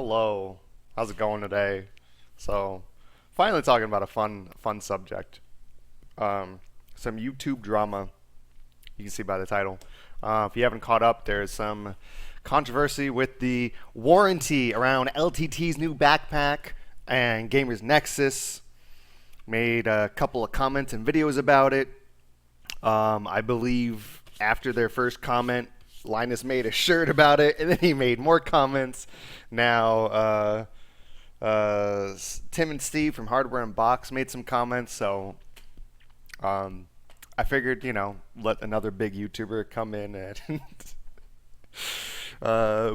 Hello. How's it going today? So, finally talking about a fun subject. Some YouTube drama. You can see by the title. If you haven't caught up, there's some controversy with the warranty around LTT's new backpack, and Gamers Nexus made a couple of comments and videos about it. I believe after their first comment, Linus made a shirt about it, and then he made more comments. Now, Tim and Steve from Hardware Unboxed made some comments, so I figured, let another big YouTuber come in and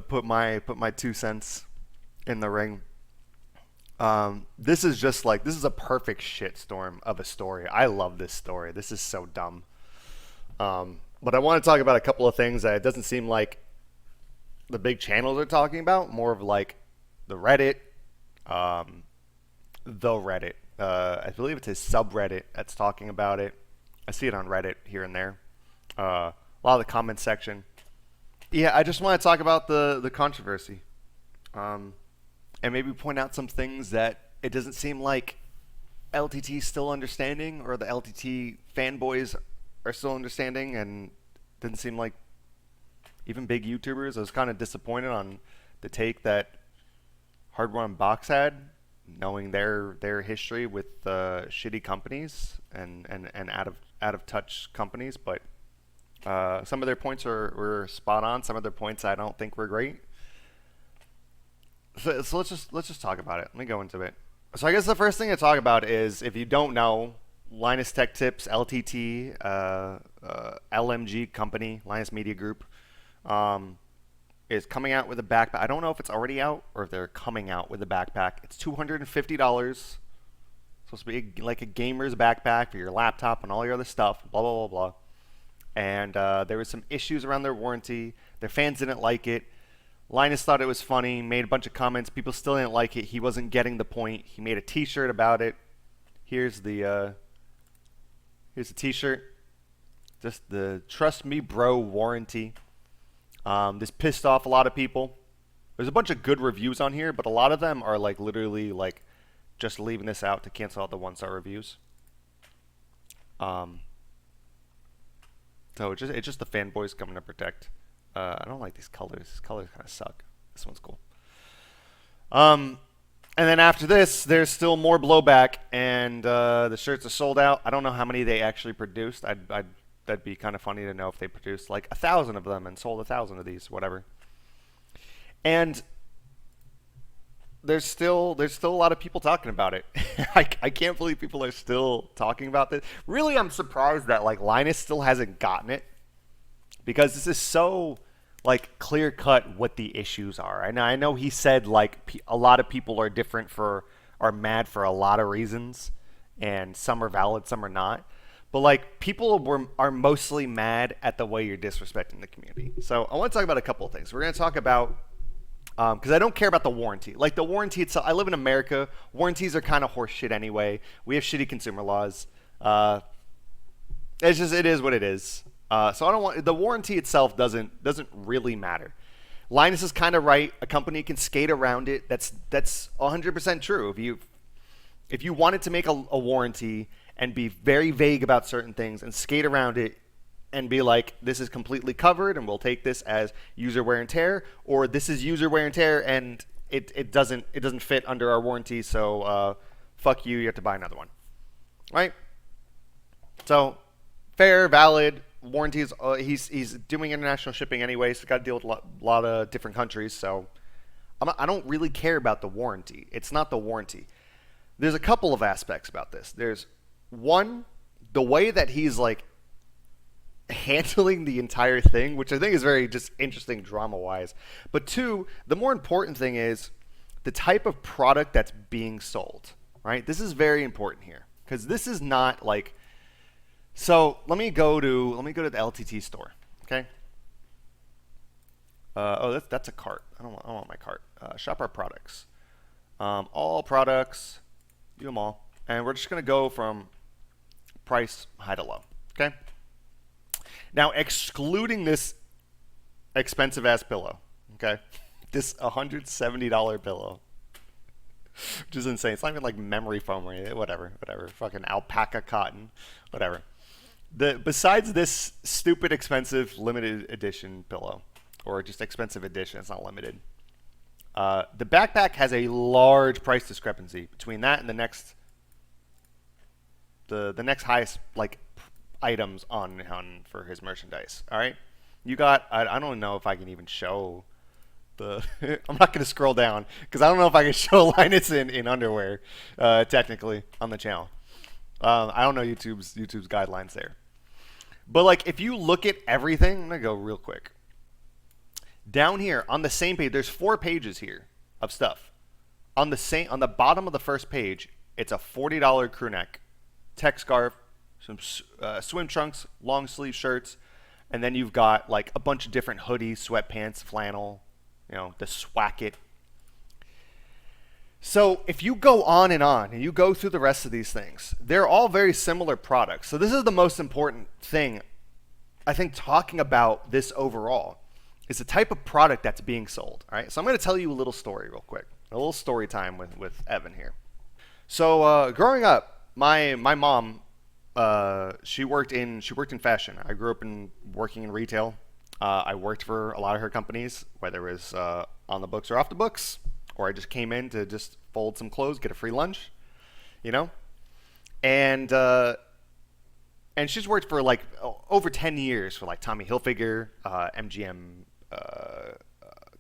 put my 2 cents in the ring. This is a perfect shitstorm of a story. I love this story. This is so dumb. But I want to talk about a couple of things that it doesn't seem like the big channels are talking about. More of like the Reddit, I believe it's his subreddit that's talking about it. I see it on Reddit here and there. A lot of the comment section. Yeah, I just want to talk about the controversy. And maybe point out some things that it doesn't seem like LTT is still understanding, or the LTT fanboys are still understanding, and didn't seem like even big YouTubers. I was kind of disappointed on the take that Hardware Unboxed had, knowing their history with shitty companies and out of touch companies. But some of their points were spot on. Some of their points I don't think were great. So let's just talk about it. Let me go into it. So I guess the first thing to talk about is, if you don't know, Linus Tech Tips, LTT, LMG company, Linus Media Group, is coming out with a backpack. I don't know if it's already out or if they're coming out with a backpack. It's $250. Supposed to be like a gamer's backpack for your laptop and all your other stuff. Blah blah blah blah. And there was some issues around their warranty. Their fans didn't like it. Linus thought it was funny, made a bunch of comments. People still didn't like it. He wasn't getting the point. He made a T-shirt about it. Here's the T-shirt. Just the "Trust Me, Bro" warranty. This pissed off a lot of people. There's a bunch of good reviews on here, but a lot of them are like literally like just leaving this out to cancel out the 1-star reviews. So it's just the fanboys coming to protect. I don't like these colors. These colors kind of suck. This one's cool. And then after this, there's still more blowback, and the shirts are sold out. I don't know how many they actually produced. That'd be kind of funny to know if they produced like 1,000 of them and sold 1,000 of these, whatever. And there's still a lot of people talking about it. I can't believe people are still talking about this. Really, I'm surprised that like Linus still hasn't gotten it, because this is so like clear cut what the issues are. And I know he said like a lot of people are mad for a lot of reasons, and some are valid, some are not. But like people are mostly mad at the way you're disrespecting the community. So I want to talk about a couple of things. We're going to talk about, because I don't care about the warranty. Like the warranty itself, I live in America. Warranties are kind of horse shit anyway. We have shitty consumer laws. It is what it is. So I don't want the warranty itself doesn't really matter. Linus is kind of right. A company can skate around it. That's 100% true. If you wanted to make a warranty and be very vague about certain things and skate around it and be like, this is completely covered and we'll take this as user wear and tear, or this is user wear and tear and it doesn't fit under our warranty, so fuck you, you have to buy another one. Right? So fair, valid. Warranties, he's doing international shipping anyway, so he's got to deal with a lot of different countries, so I don't really care about the warranty. It's not the warranty. There's a couple of aspects about this. There's one, the way that he's like handling the entire thing, which I think is very just interesting drama-wise. But two, the more important thing is the type of product that's being sold, right? This is very important here, because this is not like... So let me go to the LTT store, okay? That's a cart. I don't want my cart. Shop our products. All products, do them all, and we're just gonna go from price high to low, okay? Now, excluding this expensive ass pillow, okay? this $170 pillow, which is insane. It's not even like memory foam or anything. Whatever. Fucking alpaca cotton. Whatever. Besides this stupid expensive limited edition pillow, or just expensive edition, it's not limited. The backpack has a large price discrepancy between that and the next highest like items on for his merchandise. All right, you got. I don't know if I can even show the. I'm not going to scroll down because I don't know if I can show Linus in underwear technically on the channel. I don't know YouTube's guidelines there. But like if you look at everything, I'm gonna go real quick. Down here on the same page, there's 4 pages here of stuff. On the bottom of the first page, it's a $40 crew neck, tech scarf, some swim trunks, long sleeve shirts, and then you've got like a bunch of different hoodies, sweatpants, flannel, the swacket. So if you go on and you go through the rest of these things, they're all very similar products. So this is the most important thing, I think, talking about this overall, is the type of product that's being sold. All right, so I'm going to tell you a little story real quick, a little story time with Evan here. So growing up, my mom, she worked in fashion. I grew up working in retail. I worked for a lot of her companies, whether it was on the books or off the books, or I just came in to just fold some clothes, get a free lunch, and she's worked for like over 10 years for like Tommy Hilfiger, MGM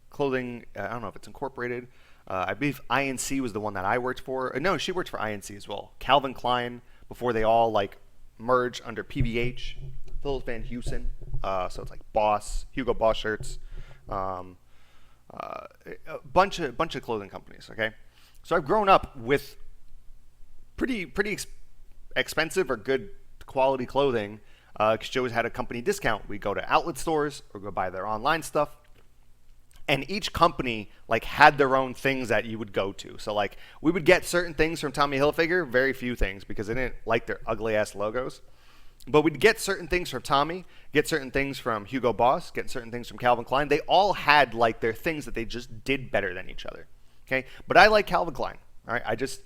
clothing. I don't know if it's incorporated. I believe INC was the one that I worked for. No, she worked for INC as well. Calvin Klein, before they all like merged under PVH. Phillips Van Heusen. So it's like Boss, Hugo Boss shirts. A bunch of clothing companies. Okay, so I've grown up with pretty expensive or good quality clothing. Because she always had a company discount. We go to outlet stores or go buy their online stuff. And each company like had their own things that you would go to. So like we would get certain things from Tommy Hilfiger, very few things because they didn't like their ugly ass logos. But we'd get certain things from Tommy, get certain things from Hugo Boss, get certain things from Calvin Klein. They all had like their things that they just did better than each other. Okay, but I like Calvin Klein. All right, I'll just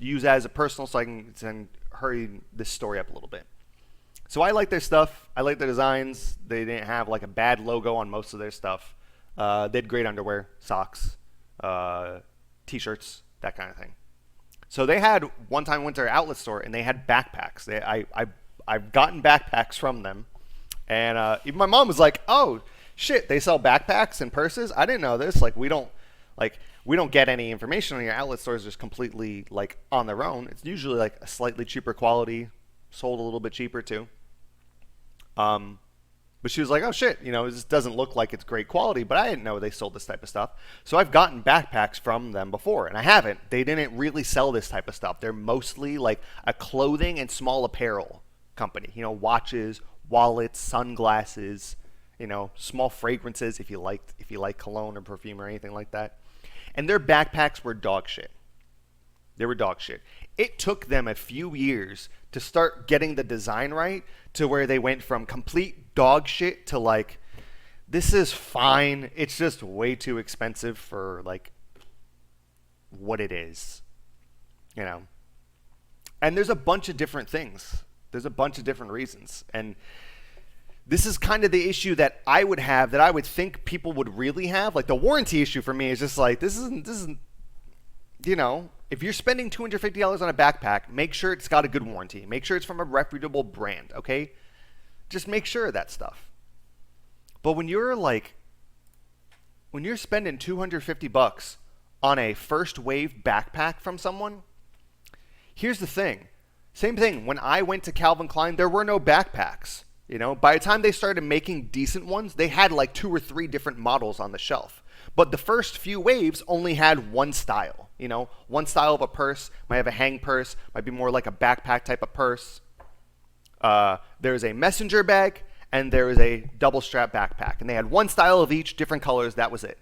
use that as a personal so I can hurry this story up a little bit. So I like their stuff. I like their designs. They didn't have like a bad logo on most of their stuff. They had great underwear, socks, t-shirts, that kind of thing. So they had one time went to their outlet store and they had backpacks. I've gotten backpacks from them, and even my mom was like, "Oh shit, they sell backpacks and purses? I didn't know this. Like we don't get any information on your outlet stores just completely like on their own. It's usually like a slightly cheaper quality, sold a little bit cheaper too." But she was like, "Oh shit, this doesn't look like it's great quality," but I didn't know they sold this type of stuff. So I've gotten backpacks from them before, and I haven't. They didn't really sell this type of stuff. They're mostly like a clothing and small apparel company. Watches, wallets, sunglasses, small fragrances if you like cologne or perfume or anything like that. And their backpacks were dog shit. They were dog shit. It took them a few years to start getting the design right to where they went from complete dog shit to like, this is fine. It's just way too expensive for like what it is, And there's a bunch of different things. There's a bunch of different reasons. And this is kind of the issue that I would have, that I would think people would really have. Like the warranty issue for me is just like, this isn't, if you're spending $250 on a backpack, make sure it's got a good warranty. Make sure it's from a reputable brand, okay? Just make sure of that stuff. But when you're spending $250 on a first wave backpack from someone, here's the thing. Same thing, when I went to Calvin Klein, there were no backpacks. By the time they started making decent ones, they had like 2 or 3 different models on the shelf. But the first few waves only had one style. One style of a purse, might have a hang purse, might be more like a backpack type of purse. There's a messenger bag, and there is a double strap backpack. And they had one style of each, different colors, that was it.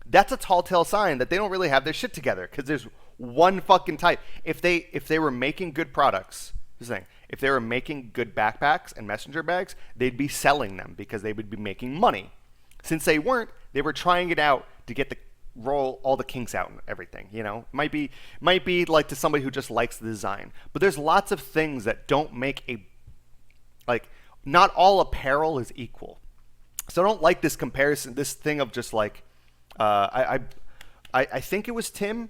That's a tall tale sign that they don't really have their shit together, because there's one fucking type. If they were making good products, this thing, if they were making good backpacks and messenger bags, they'd be selling them because they would be making money. Since they weren't, they were trying it out to get the roll all the kinks out and everything, you know. Might be like to somebody who just likes the design. But there's lots of things that don't make a, like, not all apparel is equal. So I don't like this comparison, this thing of just like I think it was Tim.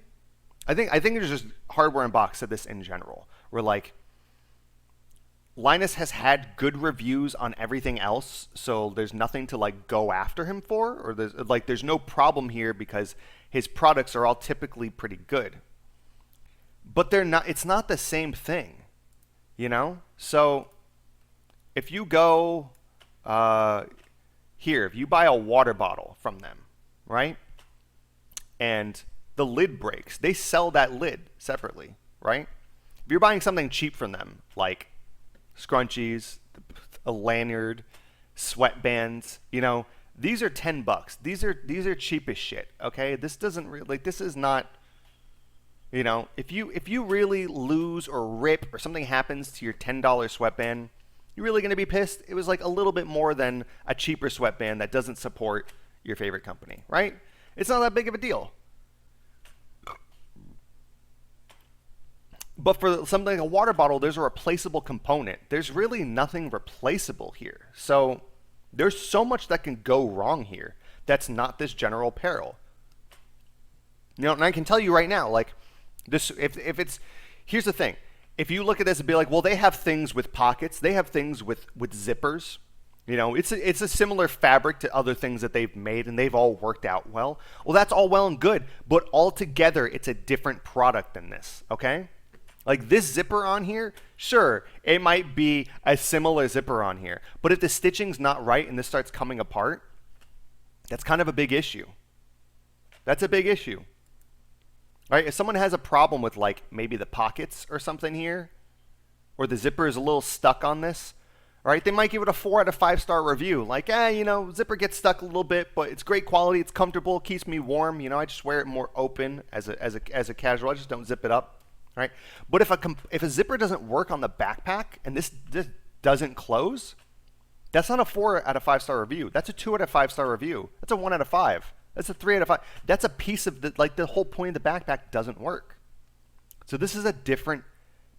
I think it was just Hardware Unboxed said this in general. Where like Linus has had good reviews on everything else, so there's nothing to like go after him for, or there's no problem here because his products are all typically pretty good. But they're not. It's not the same thing, you know. So if you go here, if you buy a water bottle from them, right, and the lid breaks, they sell that lid separately, right? If you're buying something cheap from them, like scrunchies, a lanyard, sweatbands, you know, these are $10. These are cheap as shit. Okay, this doesn't really, like, this is not, you know, if you really lose or rip or something happens to your $10 sweatband, you're really gonna be pissed. It was like a little bit more than a cheaper sweatband that doesn't support your favorite company, right? It's not that big of a deal. But for something like a water bottle, there's a replaceable component. There's really nothing replaceable here. So there's so much that can go wrong here that's not this general apparel. You know, and I can tell you right now, like, this, if it's, here's the thing. If you look at this and be like, well, they have things with pockets. They have things with zippers. You know, it's a similar fabric to other things that they've made, and they've all worked out well. Well, that's all well and good, but altogether, it's a different product than this, okay? Like this zipper on here, sure, it might be a similar zipper on here. But if the stitching's not right and this starts coming apart, that's kind of a big issue. That's a big issue. Right? If someone has a problem with like maybe the pockets or something here, or the zipper is a little stuck on this, right? They might give it a 4 out of 5 star review. Like, you know, zipper gets stuck a little bit, but it's great quality, it's comfortable, keeps me warm. You know, I just wear it more open as a casual. I just don't zip it up. Right? But if a zipper doesn't work on the backpack and this doesn't close, that's not a 4 out of 5 star review. That's a 2 out of 5 star review. That's a 1 out of 5. That's a 3 out of 5. That's a piece of the whole point of the backpack doesn't work. So this is a different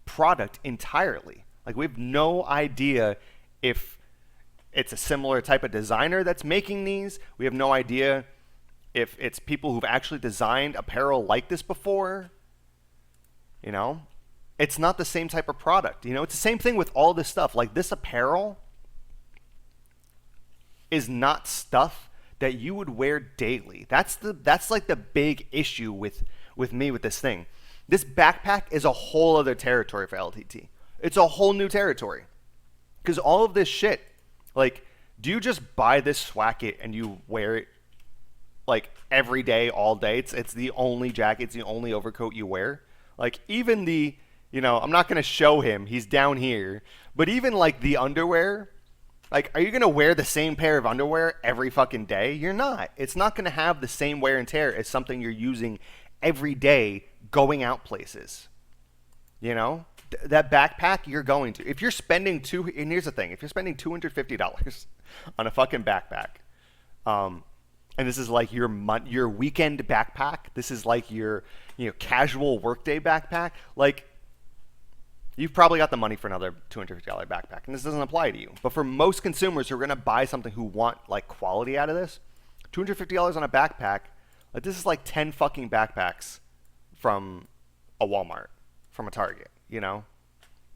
product entirely. Like we have no idea if it's a similar type of designer that's making these. We have no idea if it's people who've actually designed apparel like this before. You know, it's not the same type of product. You know, it's the same thing with all this stuff. Like this apparel is not stuff that you would wear daily. That's like the big issue with me with this thing. This backpack is a whole other territory for LTT. It's a whole new territory. Because all of this shit, like, do you just buy this swacket and you wear it like every day, all day? It's the only jacket, it's the only overcoat you wear. Like even the, you know, I'm not going to show him, he's down here, but even like the underwear, like are you going to wear the same pair of underwear every fucking day? You're not. It's not going to have the same wear and tear as something you're using every day going out places. You know, that backpack you're going to, if you're spending and here's the thing, if you're spending $250 on a fucking backpack, and this is like your weekend backpack. This is like your, you know, casual workday backpack. Like, you've probably got the money for another $250 backpack, and this doesn't apply to you. But for most consumers who are going to buy something who want like quality out of this, $250 on a backpack, like this is like 10 fucking backpacks from a Walmart, from a Target. You know,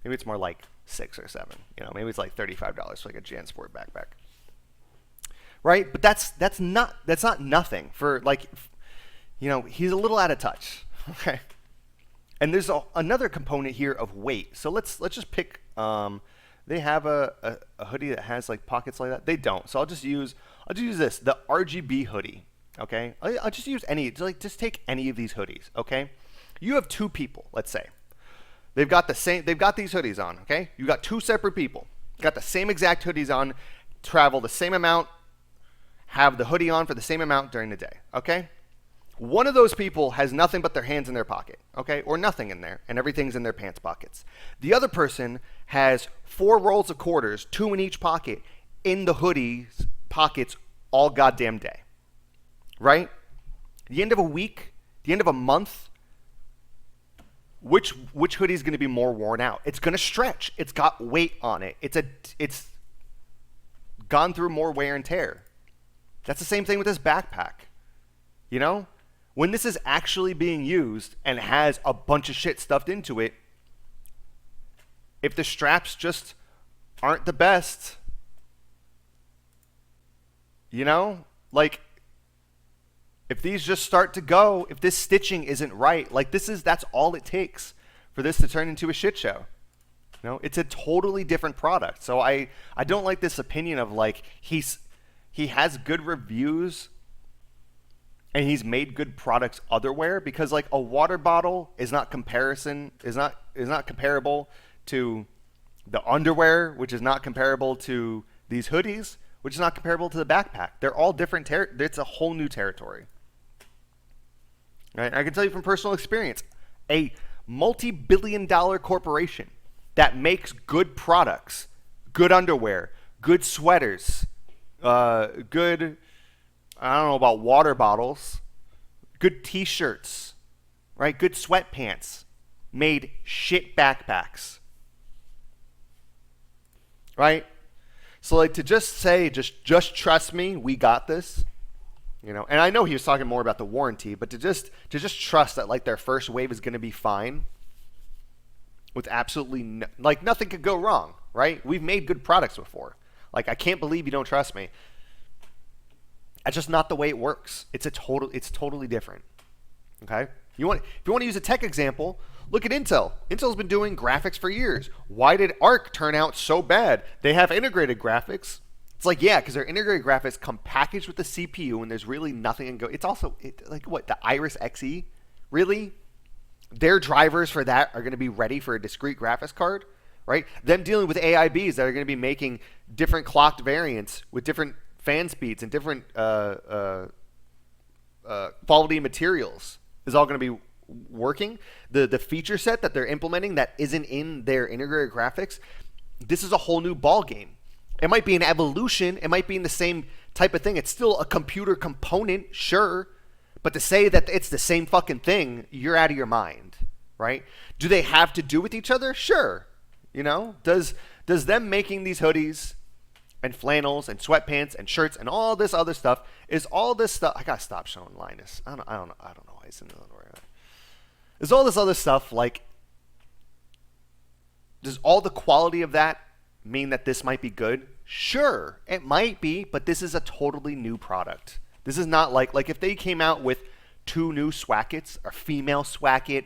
maybe it's more like 6 or 7. You know, maybe it's like $35 for like a JanSport backpack. Right, but that's not nothing for, like, you know, he's a little out of touch. Okay, and there's another component here of weight. So let's just pick. They have a hoodie that has like pockets like that. They don't. So I'll just use this, the RGB hoodie. Okay, I'll just use any. Just take any of these hoodies. Okay, you have 2 people. Let's say they've got these hoodies on. Okay, you got 2 separate people. Got the same exact hoodies on. Travel the same amount. Have the hoodie on for the same amount during the day, okay? One of those people has nothing but their hands in their pocket, okay? Or nothing in there, and everything's in their pants pockets. The other person has 4 rolls of quarters, 2 in each pocket, in the hoodie's pockets all goddamn day, right? the end of a week, the end of a month, which hoodie is going to be more worn out? It's going to stretch. It's got weight on it. It's gone through more wear and tear. That's the same thing with this backpack. You know, when this is actually being used and has a bunch of shit stuffed into it, if the straps just aren't the best, you know, like if these just start to go, if this stitching isn't right, like that's all it takes for this to turn into a shit show. You know, it's a totally different product. So I don't like this opinion of like he has good reviews and he's made good products otherwhere, because like a water bottle is not comparable to the underwear, which is not comparable to these hoodies, which is not comparable to the backpack. They're all different. It's a whole new territory. Right? I can tell you from personal experience, a multi-billion-dollar corporation that makes good products, good underwear, good sweaters, good, I don't know about water bottles, good t-shirts, right? Good sweatpants, made shit backpacks, right? So like to just say, just trust me, we got this, you know. And I know he was talking more about the warranty, but to just trust that like their first wave is going to be fine, with absolutely like nothing could go wrong, right? We've made good products before. Like I can't believe you don't trust me. That's just not the way it works. It's totally different. Okay? If you want to use a tech example, look at Intel. Intel's been doing graphics for years. Why did Arc turn out so bad? They have integrated graphics. It's like, yeah, because their integrated graphics come packaged with the CPU, and there's really nothing in go. It's also like what, the Iris Xe? Really? Their drivers for that are going to be ready for a discrete graphics card, right? Them dealing with AIBs that are going to be making different clocked variants with different fan speeds and different quality materials is all going to be working. The feature set that they're implementing that isn't in their integrated graphics, this is a whole new ball game. It might be an evolution. It might be in the same type of thing. It's still a computer component, sure. But to say that it's the same fucking thing, you're out of your mind, right? Do they have to do with each other? Sure. You know, does them making these hoodies and flannels and sweatpants and shirts and all this other stuff, is all this stuff? I gotta stop showing Linus. I don't know why he's in the other way. Is all this other stuff like? Does all the quality of that mean that this might be good? Sure, it might be, but this is a totally new product. This is not like if they came out with 2 new swackets, or female swacket,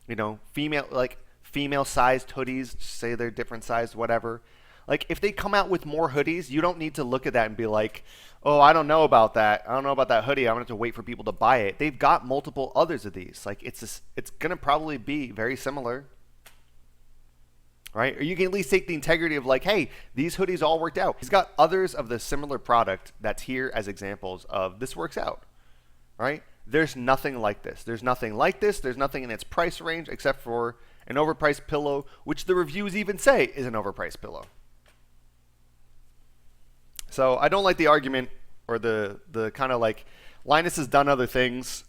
you know, female sized hoodies, say they're different sized, whatever. Like if they come out with more hoodies, you don't need to look at that and be like, oh, I don't know about that. I don't know about that hoodie. I'm gonna have to wait for people to buy it. They've got multiple others of these. Like it's gonna probably be very similar. Right? Or you can at least take the integrity of like, hey, these hoodies all worked out. He's got others of the similar product that's here as examples of this works out. Right? There's nothing like this. There's nothing like this. There's nothing in its price range except for an overpriced pillow, which the reviews even say is an overpriced pillow. So I don't like the argument or the kind of like Linus has done other things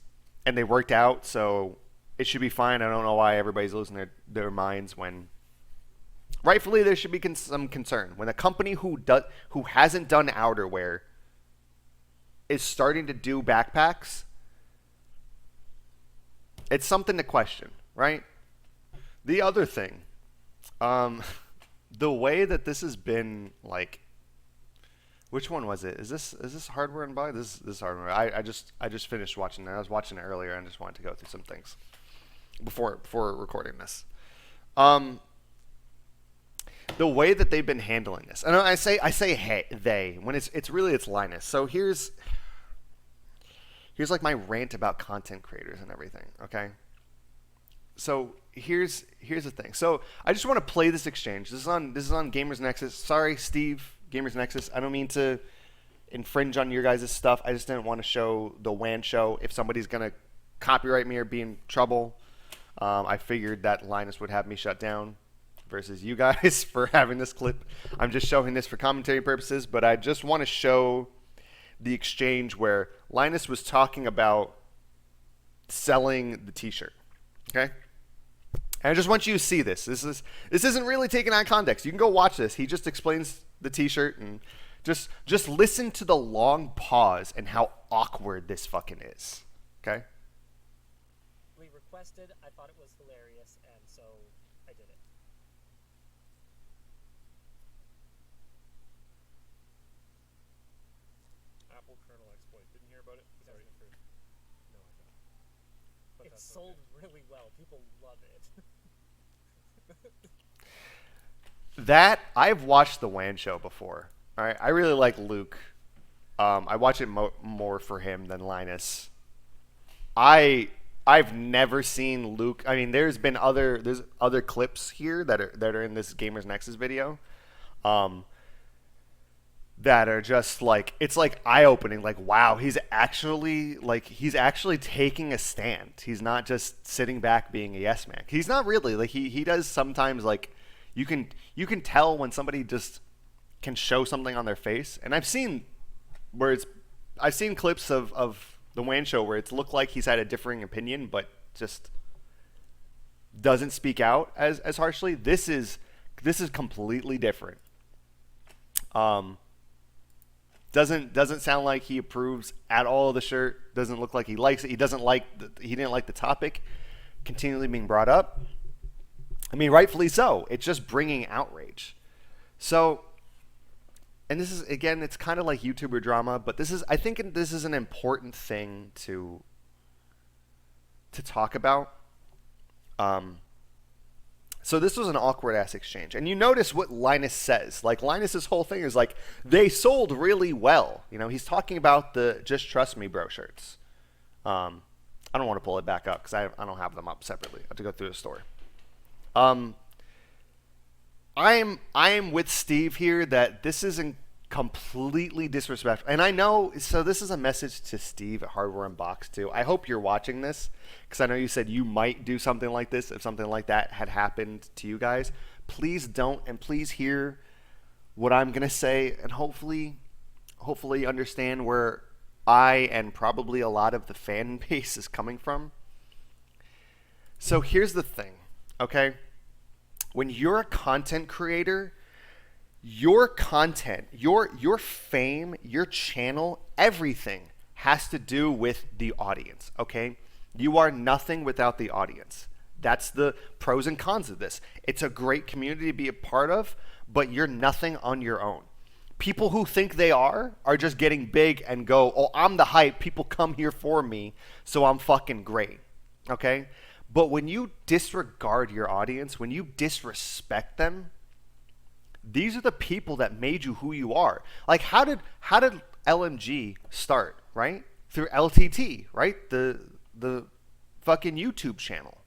and they worked out, so it should be fine. I don't know why everybody's losing their minds when rightfully there should be some concern. When a company who hasn't done outerwear is starting to do backpacks, it's something to question, right? The other thing, the way that this has been like, which one was it? Is this hardware and buy? This is hardware. I just finished watching it. I was watching it earlier and just wanted to go through some things before recording this. The way that they've been handling this, and I say hey, they, when it's really Linus. So here's like my rant about content creators and everything. Okay. So here's the thing. So I just want to play this exchange. This is on Gamers Nexus. Sorry, Steve, Gamers Nexus. I don't mean to infringe on your guys' stuff. I just didn't want to show the WAN show. If somebody's gonna copyright me or be in trouble, I figured that Linus would have me shut down versus you guys for having this clip. I'm just showing this for commentary purposes, but I just want to show the exchange where Linus was talking about selling the t-shirt. Okay? And I just want you to see this. This isn't really taken out of context. You can go watch this. He just explains the t-shirt, and just listen to the long pause and how awkward this fucking is. Okay? We requested, I thought it was hilarious, and so I did it. Apple kernel exploit. Didn't hear about it? Sorry. No, I don't. But It sold really well. People love it. That, I've watched the WAN show before. All right, I really like Luke. I watch it more for him than Linus. I've never seen Luke. I mean, there's other clips here that are in this Gamers Nexus video, that are just like, it's like eye-opening. Like, wow, he's actually taking a stand. He's not just sitting back being a yes man. He's not really, like, he does sometimes, like, you can tell when somebody just can show something on their face. And I've seen clips of the WAN show where it's looked like he's had a differing opinion, but just doesn't speak out as harshly. This is completely different. Doesn't sound like he approves at all of the shirt. Doesn't look like he likes it. He didn't like the topic continually being brought up. I mean, rightfully so. It's just bringing outrage. So, and this is, again, it's kind of like YouTuber drama, but I think this is an important thing to talk about. So this was an awkward ass exchange. And you notice what Linus says. Like, Linus's whole thing is like, they sold really well. You know, he's talking about the Just Trust Me Bro shirts. I don't want to pull it back up because I don't have them up separately. I have to go through the story. I am with Steve here that this isn't completely disrespectful. And I know, so this is a message to Steve at Hardware Unboxed too. I hope you're watching this, because I know you said you might do something like this if something like that had happened to you guys. Please don't, and please hear what I'm going to say, and hopefully understand where I and probably a lot of the fan base is coming from. So here's the thing, okay? When you're a content creator, your content, your fame, your channel, everything has to do with the audience, okay? You are nothing without the audience. That's the pros and cons of this. It's a great community to be a part of, but you're nothing on your own. People who think they are just getting big and go, oh, I'm the hype. People come here for me, so I'm fucking great, okay? But when you disregard your audience, when you disrespect them, these are the people that made you who you are. Like, how did LMG start, right? Through LTT, right? The fucking YouTube channel.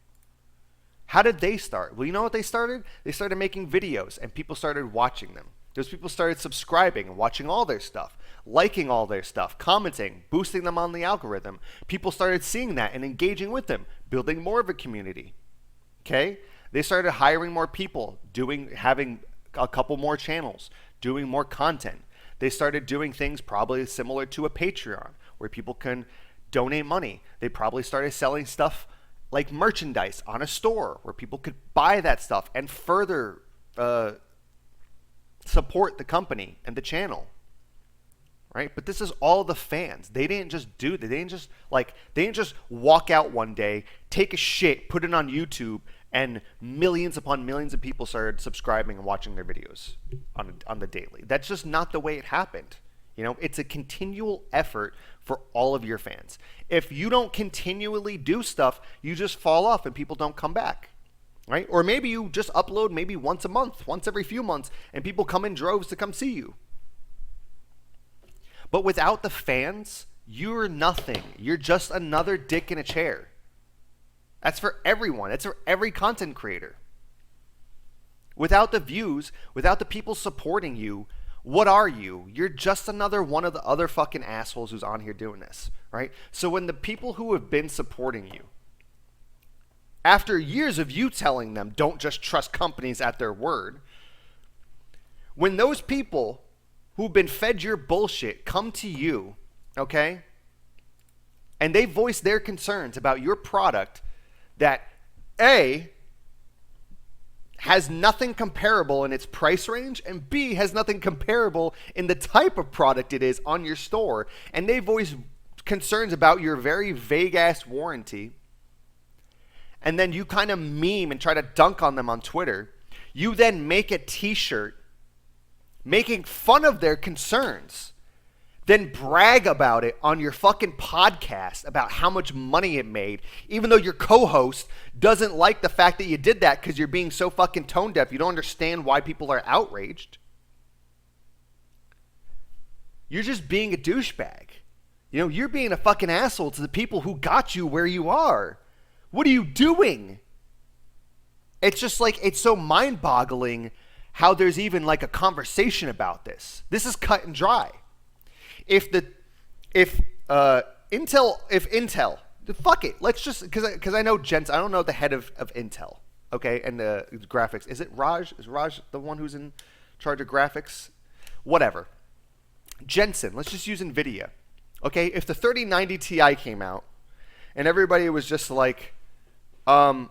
How did they start? Well, you know what they started? They started making videos, and people started watching them. Those people started subscribing and watching all their stuff, liking all their stuff, commenting, boosting them on the algorithm. People started seeing that and engaging with them, building more of a community. Okay? They started hiring more people, having a couple more channels, doing more content. They started doing things probably similar to a Patreon, where people can donate money. They probably started selling stuff like merchandise on a store, where people could buy that stuff and further support the company and the channel, right? But this is all the fans. They didn't just do that. They didn't just walk out one day, take a shit, put it on YouTube, and millions upon millions of people started subscribing and watching their videos on the daily. That's just not the way it happened. You know, it's a continual effort for all of your fans. If you don't continually do stuff, you just fall off and people don't come back, right? Or maybe you just upload maybe once a month, once every few months, and people come in droves to come see you. But without the fans, you're nothing. You're just another dick in a chair. That's for everyone. That's for every content creator. Without the views, without the people supporting you, what are you? You're just another one of the other fucking assholes who's on here doing this, right? So when the people who have been supporting you, after years of you telling them don't just trust companies at their word, when those people who've been fed your bullshit come to you okay? And they voice their concerns about your product that A, has nothing comparable in its price range, and B, has nothing comparable in the type of product it is on your store. And they voice concerns about your very vague-ass warranty. And then you kind of meme and try to dunk on them on Twitter. You then make a t-shirt making fun of their concerns. Then brag about it on your fucking podcast about how much money it made, even though your co-host doesn't like the fact that you did that because you're being so fucking tone deaf. You don't understand why people are outraged. You're just being a douchebag. You know, you're being a fucking asshole to the people who got you where you are. What are you doing? It's just like, it's so mind-boggling how there's even like a conversation about this. This is cut and dry. If Intel, fuck it. Let's just, because I know Jensen, I don't know the head of Intel, okay, and the graphics. Is it Raj? Is Raj the one who's in charge of graphics? Whatever. Jensen, let's just use NVIDIA, okay? If the 3090 Ti came out and everybody was just like, I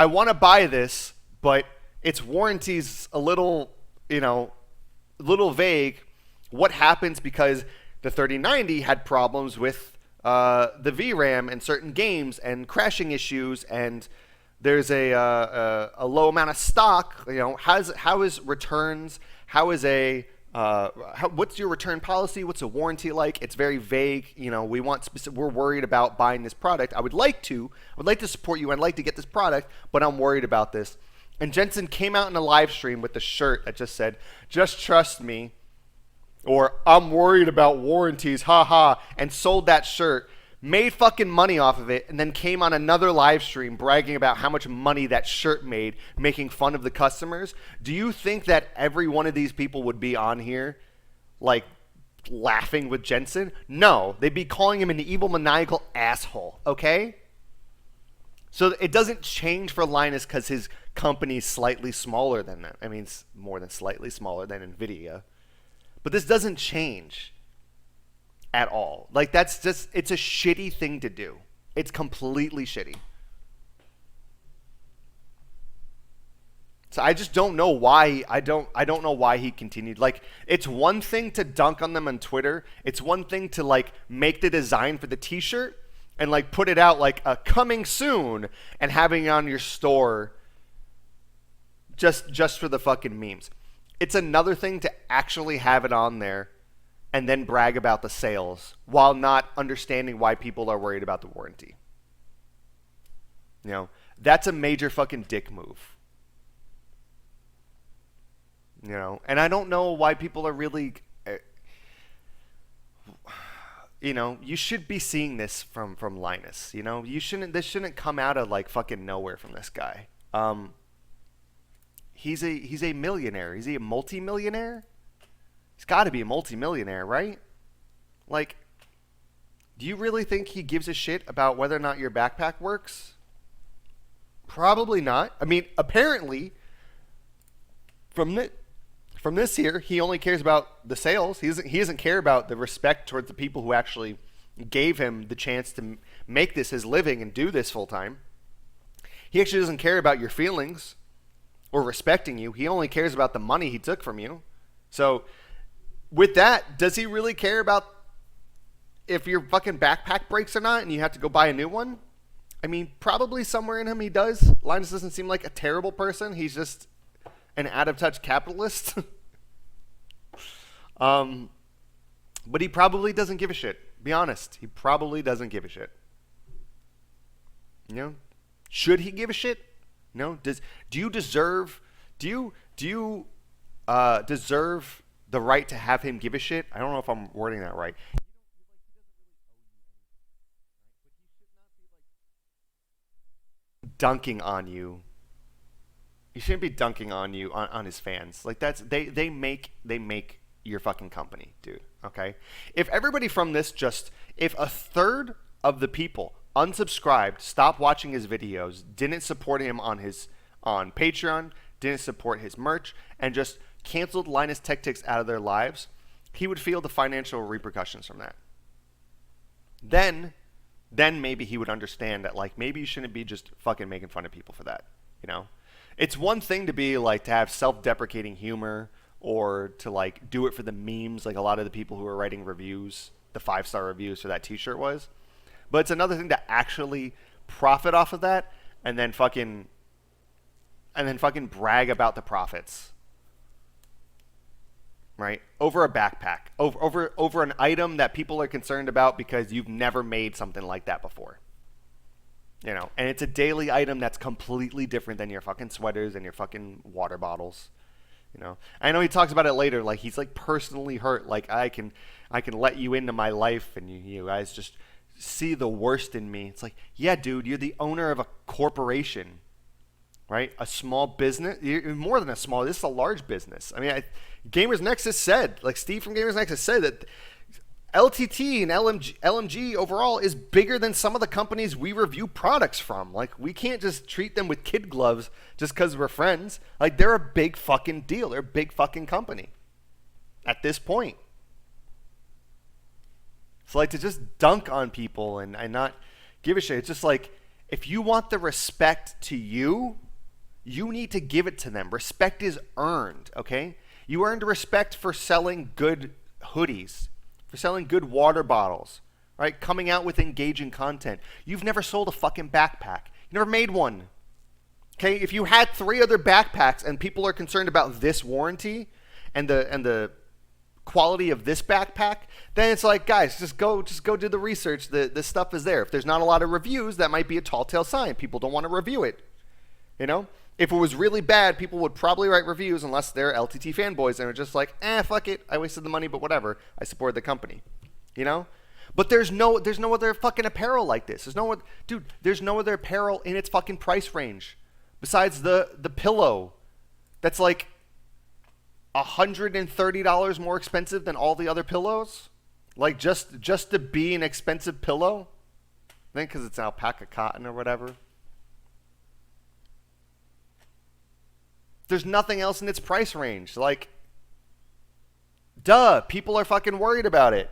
want to buy this, but its warranty's a little, little vague. What happens because the 3090 had problems with the VRAM and certain games and crashing issues, and there's a low amount of stock. How is returns? How is what's your return policy? What's a warranty like? It's very vague. We're worried about buying this product. I would like to support you. I'd like to get this product, but I'm worried about this. And Jensen came out in a live stream with a shirt that just said, "Just trust me," or "I'm worried about warranties, haha," and sold that shirt, made fucking money off of it, and then came on another live stream bragging about how much money that shirt made, making fun of the customers. Do you think that every one of these people would be on here, like, laughing with Jensen? No, they'd be calling him an evil, maniacal asshole, okay? So it doesn't change for Linus because his company's slightly smaller than that. I mean, it's more than slightly smaller than NVIDIA. But this doesn't change at all. Like, that's just, it's a shitty thing to do. It's completely shitty. So I just don't know why, I don't know why he continued. Like, it's one thing to dunk on them on Twitter. It's one thing to, like, make the design for the t-shirt and, like, put it out like a coming soon and having it on your store just for the fucking memes. It's another thing to actually have it on there and then brag about the sales while not understanding why people are worried about the warranty. That's a major fucking dick move. And I don't know why people are really, you should be seeing this from Linus. This shouldn't come out of like fucking nowhere from this guy. He's a millionaire. Is he a multi-millionaire? He's got to be a multi-millionaire, right? Like, do you really think he gives a shit about whether or not your backpack works? Probably not. I mean, apparently, from this here, he only cares about the sales. He doesn't care about the respect towards the people who actually gave him the chance to make this his living and do this full time. He actually doesn't care about your feelings or respecting you. He only cares about the money he took from you. So with that, does he really care about if your fucking backpack breaks or not and you have to go buy a new one? I mean, probably somewhere in him he does. Linus doesn't seem like a terrible person. He's just an out-of-touch capitalist. But he probably doesn't give a shit. Be honest. He probably doesn't give a shit. Should he give a shit? No. Do you deserve deserve the right to have him give a shit? I don't know if I'm wording that right. Dunking on you. He shouldn't be dunking on you on his fans. Like, that's they make your fucking company, dude. Okay? If everybody from this if a third of the people unsubscribed, stopped watching his videos, didn't support him on Patreon, didn't support his merch, and just canceled Linus Tech Tics out of their lives, he would feel the financial repercussions from that. then maybe he would understand that, like, maybe you shouldn't be just fucking making fun of people for that, you know? It's one thing to be, like, to have self-deprecating humor or to, like, do it for the memes, like a lot of the people who were writing reviews, the 5-star reviews for that t-shirt was. But it's another thing to actually profit off of that and then fucking brag about the profits. Right? Over a backpack. Over an item that people are concerned about because you've never made something like that before. You know, and it's a daily item that's completely different than your fucking sweaters and your fucking water bottles. You know, I know he talks about it later, like he's like personally hurt, like I can let you into my life and you guys just see the worst in me. It's like, yeah, dude, you're the owner of a corporation, right? A small business. You're more than a small. This is a large business. I mean, Gamers Nexus said, like Steve from Gamers Nexus said, that LTT and LMG overall is bigger than some of the companies we review products from. Like, we can't just treat them with kid gloves just because we're friends. Like, they're a big fucking deal. They're a big fucking company at this point. So, like, to just dunk on people and not give a shit. It's just like, if you want the respect to you, you need to give it to them. Respect is earned, okay? You earned respect for selling good hoodies, for selling good water bottles, right? Coming out with engaging content. You've never sold a fucking backpack. You never made one. Okay? If you had 3 other backpacks and people are concerned about this warranty and the quality of this backpack, then it's like, guys, just go do the research. This stuff is there. If there's not a lot of reviews, that might be a tall tale sign. People don't want to review it. You know? If it was really bad, people would probably write reviews unless they're LTT fanboys and are just like, fuck it, I wasted the money, but whatever. I support the company, you know? But there's no other fucking apparel like this. There's no other apparel in its fucking price range besides the pillow that's like $130 more expensive than all the other pillows. Like just to be an expensive pillow, I think because it's alpaca cotton or whatever. There's nothing else in its price range. Like, duh, people are fucking worried about it.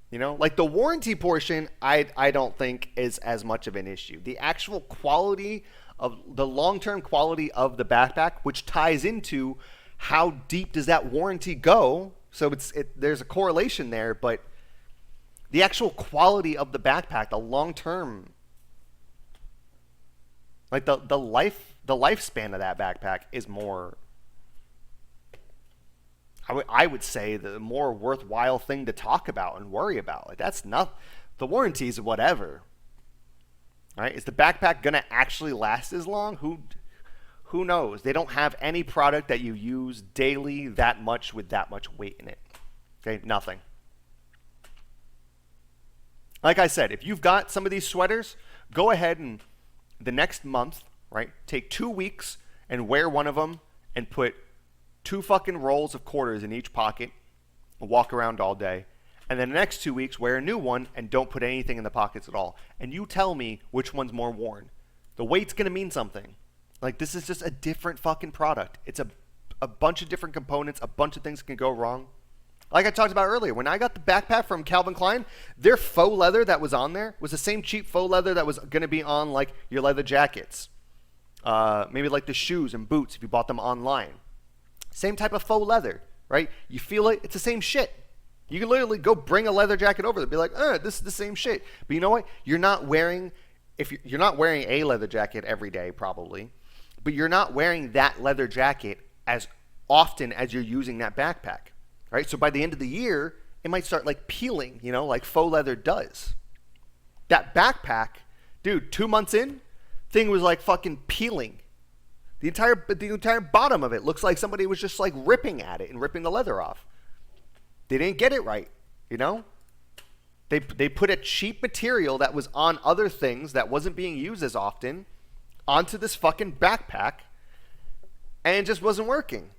You know, like the warranty portion, I don't think is as much of an issue. The actual quality of the long-term quality of the backpack, which ties into how deep does that warranty go. So there's a correlation there, but the actual quality of the backpack, the long-term, like the lifespan of that backpack is more, I would say, the more worthwhile thing to talk about and worry about. Like, that's not, the warranties, whatever. All right? Is the backpack going to actually last as long? Who knows? They don't have any product that you use daily that much with that much weight in it. Okay? Nothing. Like I said, if you've got some of these sweaters, go ahead and the next month, right, take 2 weeks and wear one of them and put 2 fucking rolls of quarters in each pocket and walk around all day. And then the next 2 weeks, wear a new one and don't put anything in the pockets at all. And you tell me which one's more worn. The weight's going to mean something. Like, this is just a different fucking product. It's a bunch of different components. A bunch of things can go wrong. Like I talked about earlier, when I got the backpack from Calvin Klein, their faux leather that was on there was the same cheap faux leather that was going to be on, like, your leather jackets. Maybe like the shoes and boots if you bought them online. Same type of faux leather, right? You feel it, it's the same shit. You can literally go bring a leather jacket over there and be like, this is the same shit. But you know what? You're not wearing a leather jacket every day probably, but you're not wearing that leather jacket as often as you're using that backpack, right? So by the end of the year, it might start like peeling, you know, like faux leather does. That backpack, dude, 2 months in, thing was like fucking peeling. The entire bottom of it looks like somebody was just like ripping at it and ripping the leather off. They didn't get it right, you know? They put a cheap material that was on other things that wasn't being used as often onto this fucking backpack, and it just wasn't working.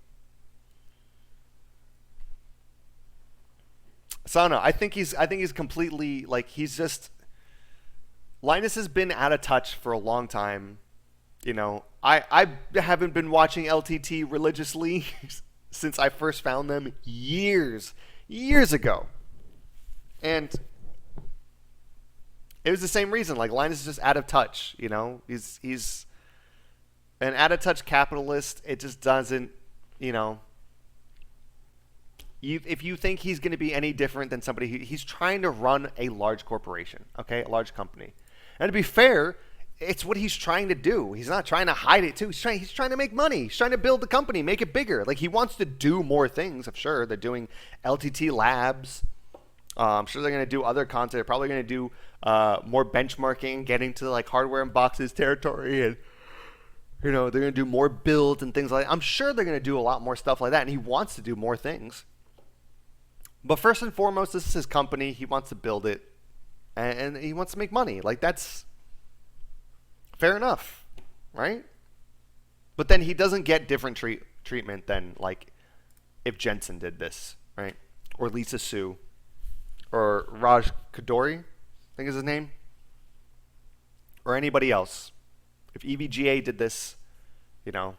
So I don't know. I think he's completely, like, he's just, Linus has been out of touch for a long time. You know, I haven't been watching LTT religiously since I first found them years ago. And It was the same reason. Like Linus is just out of touch. You know, he's an out of touch capitalist. It just doesn't. You know, if you think he's going to be any different than somebody he's trying to run a large corporation, okay, a large company, and to be fair, it's what he's trying to do. He's not trying to hide it too. He's trying to make money. He's trying to build the company, make it bigger. Like he wants to do more things. I'm sure they're doing LTT labs. I'm sure they're going to do other content. They're probably going to do more benchmarking, getting to like hardware and boxes territory, and you know they're going to do more builds and things like that. I'm sure they're going to do a lot more stuff like that, and he wants to do more things. But first and foremost, this is his company. He wants to build it, and he wants to make money. Like that's fair enough, right? But then he doesn't get different treatment than like if Jensen did this, right? Or Lisa Su. Or Raj Kadori, I think is his name. Or anybody else. If EVGA did this, you know.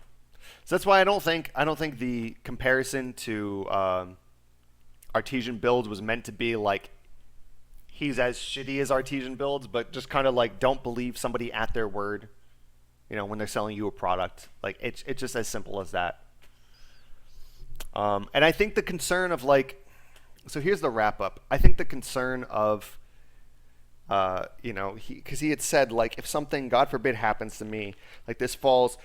So that's why I don't think the comparison to Artesian Builds was meant to be like he's as shitty as Artesian Builds, but just kind of like don't believe somebody at their word, you know, when they're selling you a product. Like it's just as simple as that. And I think the concern of like, so here's the wrap up. I think the concern of, you know, because he had said like if something, God forbid, happens to me, like this falls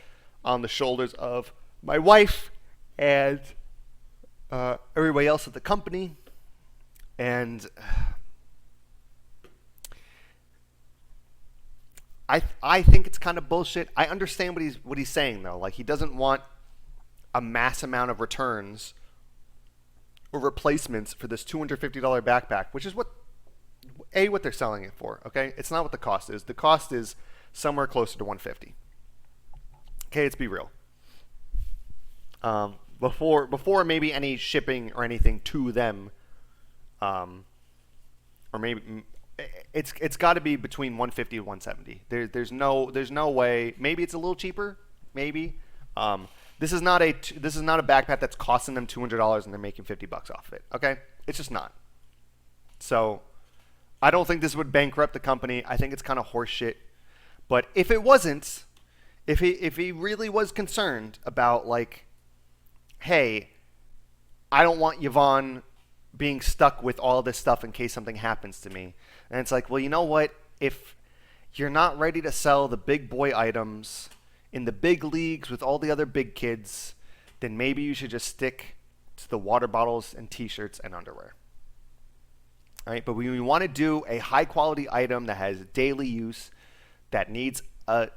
on the shoulders of my wife and everybody else at the company, and I think it's kind of bullshit. I understand what he's saying though. Like he doesn't want a mass amount of returns or replacements for this $250 backpack, which is what they're selling it for. Okay, it's not what the cost is. The cost is somewhere closer to $150. Okay, let's be real. Before maybe any shipping or anything to them, or maybe it's got to be between 150 and 170. There's no way. Maybe it's a little cheaper. Maybe. This is not a backpack that's costing them $200 and they're making $50 off of it. Okay, it's just not. So I don't think this would bankrupt the company. I think it's kind of horseshit. But if it wasn't, if he really was concerned about like, hey, I don't want Yvonne being stuck with all this stuff in case something happens to me. And it's like, well, you know what? If you're not ready to sell the big boy items in the big leagues with all the other big kids, then maybe you should just stick to the water bottles and t-shirts and underwear. All right, but when you want to do a high quality item that has daily use, that needs a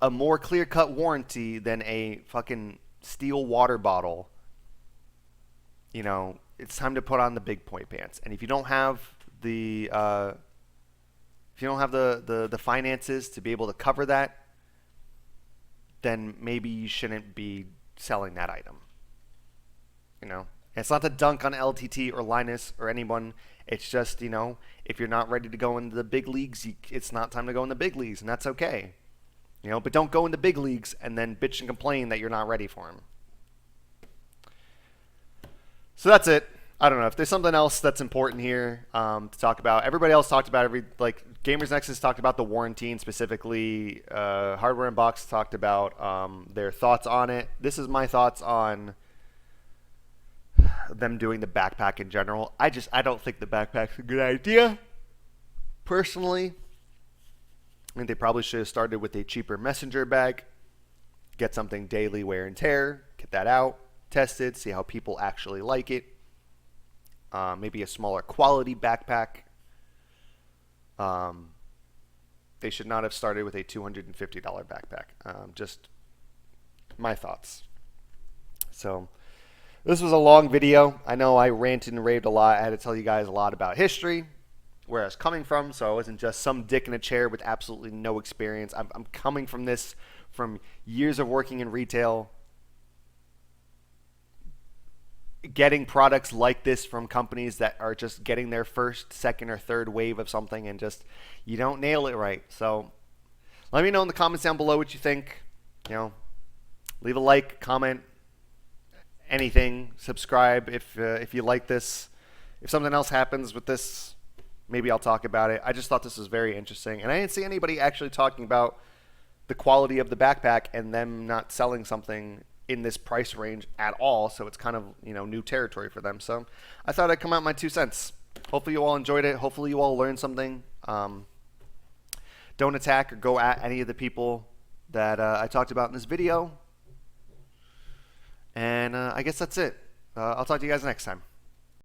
more clear-cut warranty than a fucking steel water bottle, you know, it's time to put on the big boy pants. And if you don't have the finances to be able to cover that, then maybe you shouldn't be selling that item. You know, and it's not to dunk on LTT or Linus or anyone. It's just, you know, if you're not ready to go into the big leagues, it's not time to go in the big leagues, and that's okay. You know, but don't go into big leagues and then bitch and complain that you're not ready for them. So that's it. I don't know if there's something else that's important here to talk about. Everybody else talked about Gamers Nexus talked about the warranty, and specifically Hardware Unboxed talked about their thoughts on it. This is my thoughts on them doing the backpack in general. I don't think the backpack's a good idea. Personally, I think they probably should have started with a cheaper messenger bag. Get something daily wear and tear. Get that out. Test it. See how people actually like it. Maybe a smaller quality backpack. They should not have started with a $250 backpack. Just my thoughts. So this was a long video. I know I ranted and raved a lot. I had to tell you guys a lot about history, where I was coming from, so I wasn't just some dick in a chair with absolutely no experience. I'm coming from this from years of working in retail, getting products like this from companies that are just getting their first, second, or third wave of something, and just you don't nail it right. So let me know in the comments down below what you think. You know, leave a like, comment, anything. Subscribe if you like this. If something else happens with this, maybe I'll talk about it. I just thought this was very interesting, and I didn't see anybody actually talking about the quality of the backpack and them not selling something in this price range at all. So it's kind of, you know, new territory for them. So I thought I'd come out my 2 cents. Hopefully you all enjoyed it. Hopefully you all learned something. Don't attack or go at any of the people that I talked about in this video. And I guess that's it. I'll talk to you guys next time.